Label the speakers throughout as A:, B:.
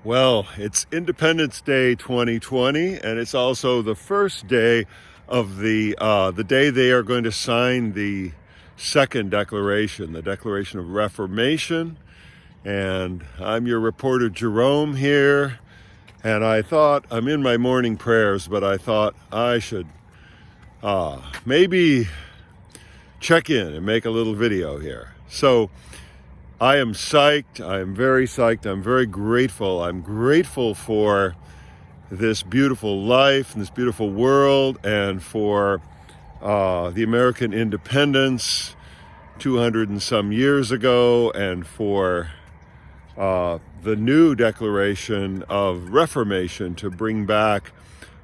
A: Well, it's Independence Day 2020, and it's also the first day of the day they are going to sign the second declaration, the Declaration of Reformation. And I'm your reporter Jerome here, and I thought I'm in my morning prayers, but I thought I should maybe check in and make a little video here. So I am psyched. I am very psyched. I'm very grateful. I'm grateful for this beautiful life and this beautiful world, and for the American independence 200 and some years ago, and for the new Declaration of Reformation to bring back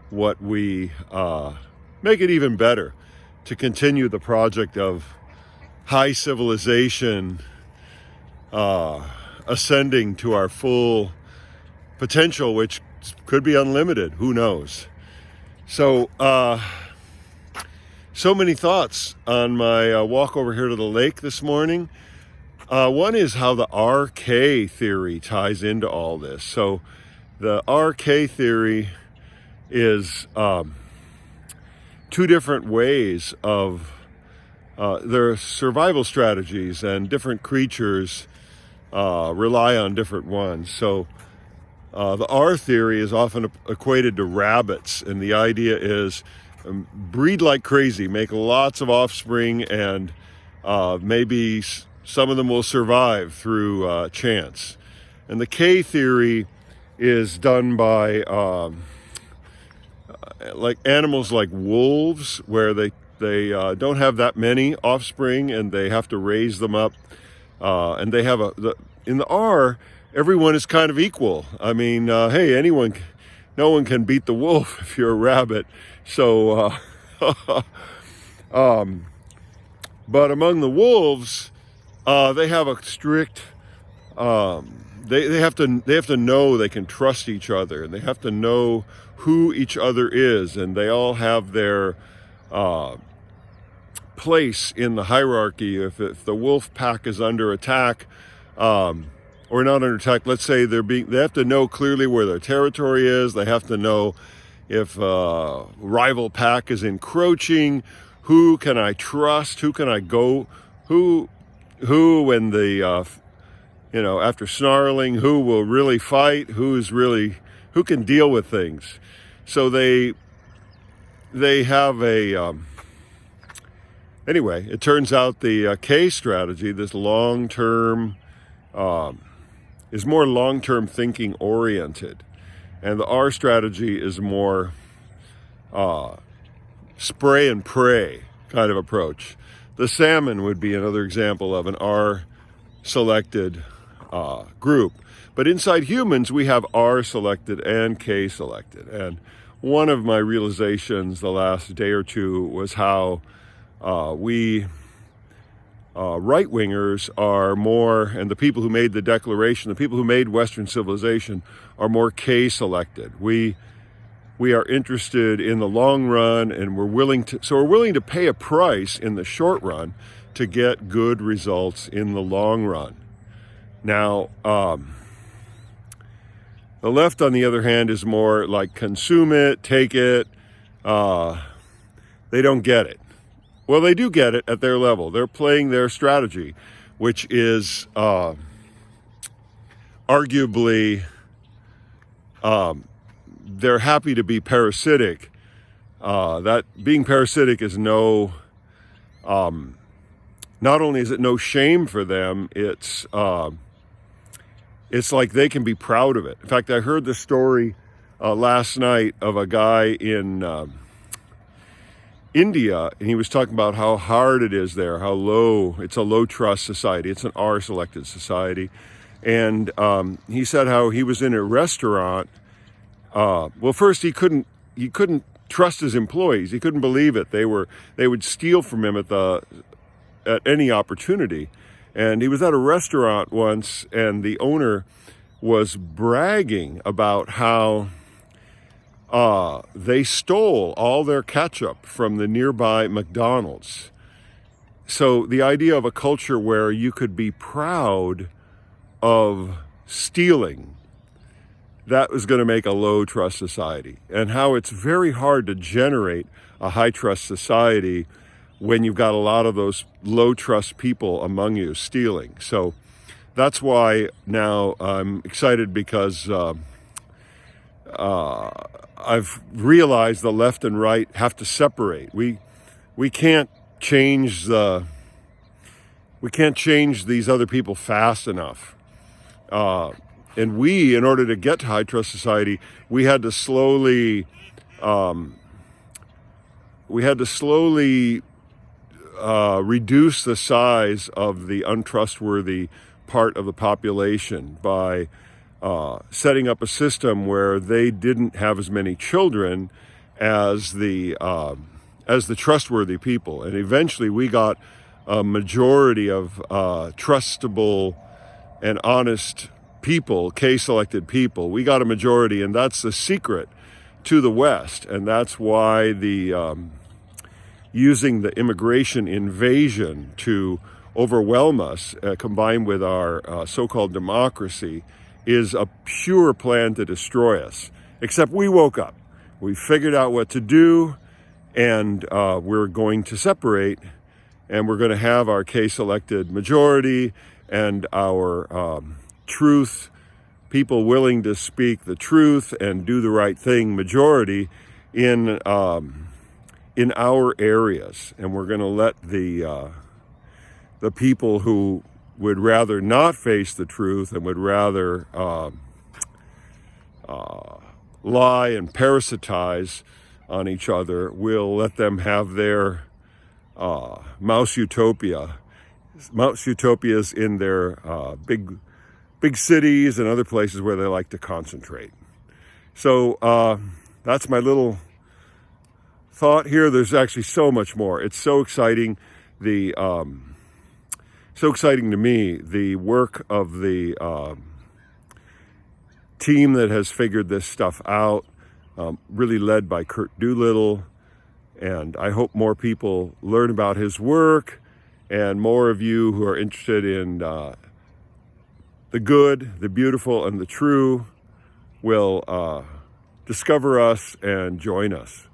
A: what we make it even better, to continue the project of high civilization ascending to our full potential, which could be unlimited. Who knows? So many thoughts on my walk over here to the lake this morning. One is how the RK theory ties into all this. So the RK theory is two different ways of their survival strategies, and different creatures rely on different ones. So the R theory is often equated to rabbits, and the idea is breed like crazy, make lots of offspring, and maybe some of them will survive through chance. And the K theory is done by like animals like wolves, where they don't have that many offspring, and they have to raise them up. And they have in the R, everyone is kind of equal. I mean, hey, no one can beat the wolf if you're a rabbit. So, but among the wolves, they have a strict. They have to know they can trust each other, and they have to know who each other is, and they all have their place in the hierarchy. If the wolf pack is under attack, or not under attack, let's say they have to know clearly where their territory is. They have to know if rival pack is encroaching. Who can I trust? Who can I go? Who when the after snarling, who will really fight? Who can deal with things? So they have a anyway, it turns out the K strategy, this long-term, is more long-term thinking oriented. And the R strategy is more spray and pray kind of approach. The salmon would be another example of an R selected group. But inside humans, we have R selected and K selected. And one of my realizations the last day or two was how we right-wingers are more, and the people who made the Declaration, the people who made Western civilization, are more K-selected. We are interested in the long run, and we're willing to pay a price in the short run to get good results in the long run. Now, the left, on the other hand, is more like consume it, take it. They don't get it. Well, they do get it at their level. They're playing their strategy, which is arguably they're happy to be parasitic. That being parasitic is not only is it no shame for them, it's like they can be proud of it. In fact, I heard the story last night of a guy in India, and he was talking about how hard it is there, how it's a low trust society. It's an R selected society. And he said how he was in a restaurant. Well, first he couldn't trust his employees. He couldn't believe it. They would steal from him at any opportunity. And he was at a restaurant once, and the owner was bragging about how they stole all their ketchup from the nearby McDonald's. So the idea of a culture where you could be proud of stealing that was going to make a low trust society, and how it's very hard to generate a high trust society when you've got a lot of those low trust people among you stealing. So that's why now I'm excited, because I've realized the left and right have to separate. We can't change these other people fast enough. And in order to get to high trust society, we had to slowly reduce the size of the untrustworthy part of the population by setting up a system where they didn't have as many children as the trustworthy people. And eventually we got a majority of trustable and honest people, K-selected people. We got a majority, and that's the secret to the West. And that's why using the immigration invasion to overwhelm us, combined with our so-called democracy, is a pure plan to destroy us. Except we woke up. We figured out what to do, and we're going to separate, and we're going to have our K-selected majority and our truth, people willing to speak the truth and do the right thing majority in our areas. And we're going to let the people who would rather not face the truth and would rather lie and parasitize on each other, we'll let them have their mouse utopias in their big cities and other places where they like to concentrate. So that's my little thought here. There's actually so much more. It's so exciting. So exciting to me, the work of the team that has figured this stuff out, really led by Kurt Doolittle. And I hope more people learn about his work, and more of you who are interested in the good, the beautiful, and the true will discover us and join us.